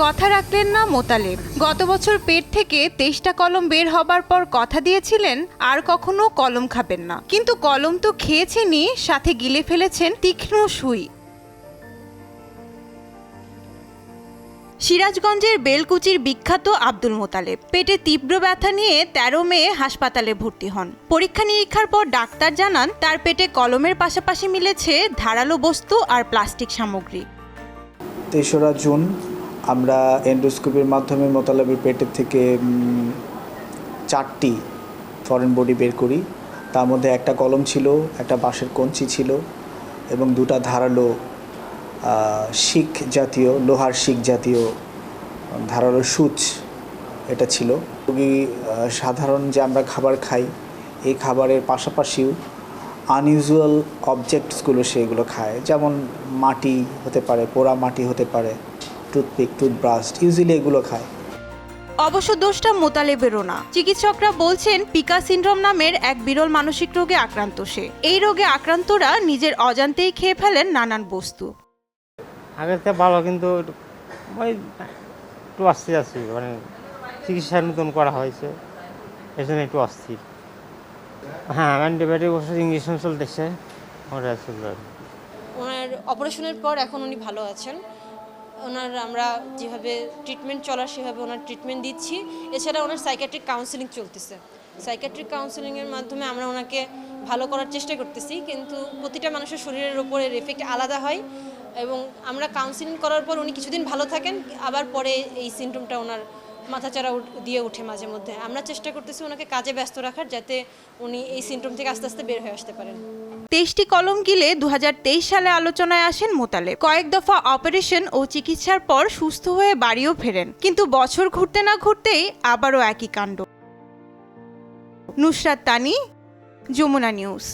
কথা রাখলেন না মোতালেব। গত বছর পেট থেকে 23টা কলম বের হবার পর কথা দিয়েছিলেন আর কখনো কলম খাবেন না, কিন্তু কলম তো খেয়েছেনই, সাথে গিলে ফেলেছেন তীক্ষ্ণ সুই। সিরাজগঞ্জের বেলকুচির বিখ্যাত আব্দুল মোতালেব পেটে তীব্র ব্যথা নিয়ে 13 মে হাসপাতালে ভর্তি হন। পরীক্ষা নিরীক্ষার পর ডাক্তার জানান তার পেটে কলমের পাশাপাশি মিলেছে ধারালো বস্তু আর প্লাস্টিক সামগ্রী। 3রা জুন আমরা এন্ডোস্কোপির মাধ্যমে মোতালেবের পেটের থেকে 4টি ফরেন বডি বের করি। তার মধ্যে একটা কলম ছিল, একটা বাঁশের কঞ্চি ছিল এবং 2টা ধারালো শিক জাতীয়, লোহার শিক জাতীয় ধারালো সূচ এটা ছিল। রোগী সাধারণ যে আমরা খাবার খাই এই খাবারের পাশাপাশিও আনইউজুয়াল অবজেক্টসগুলো সেগুলো খায়, যেমন মাটি হতে পারে, পোড়া মাটি হতে পারে, টুথপিক, টুথব্রাশ, ইউজুয়ালি এগুলো খায়। অবশ্য দোষটা মোতালেবেরও না। চিকিৎসকরা বলছেন পিকা সিনড্রোম নামের এক বিরল মানসিক রোগে আক্রান্ত সে। এই রোগে আক্রান্তরা নিজের অজান্তেই খেয়ে ফেলেন নানান বস্তু। আগের থেকে ভালো, কিন্তু ওই একটু অস্থির আছি, মানে চিকিৎসা নতুন করা হয়েছে, এই জন্য একটু অস্থির। হ্যাঁ, অ্যান্টিবায়োটিক ওষুধ ইঞ্জেকশন চলতেছে। ওনার অপারেশনের পর এখন উনি ভালো আছেন। ওনার আমরা যেভাবে ট্রিটমেন্ট চলার সেভাবে ওনার ট্রিটমেন্ট দিচ্ছি। এছাড়া ওনার সাইকিয়াট্রিক কাউন্সেলিং চলতেছে। সাইকিয়াট্রিক কাউন্সেলিংয়ের মাধ্যমে আমরা ওনাকে ভালো করার চেষ্টা করতেছি, কিন্তু প্রতিটা মানুষের শরীরের উপরে এফেক্ট আলাদা হয় এবং আমরা কাউন্সেলিং করার পর উনি কিছুদিন ভালো থাকেন, আবার পরে এই সিমটমটা ওনার মাথাচাড়া দিয়ে ওঠে মাঝে মধ্যে। আমরা চেষ্টা করতেছি ওনাকে কাজে ব্যস্ত রাখার, যাতে উনি এই সিমটম থেকে আস্তে আস্তে বের হয়ে আসতে পারেন। 23টি কলম গিলে 2023 সালে আলোচনায় আসেন মোতালেব। কয়েক দফা অপারেশন ও চিকিৎসার পর সুস্থ হয়ে বাড়িও ফেরেন, কিন্তু বছর ঘুরতে না ঘুরতেই আবারও একই কাণ্ড। নুসরাত তানি, যমুনা নিউজ।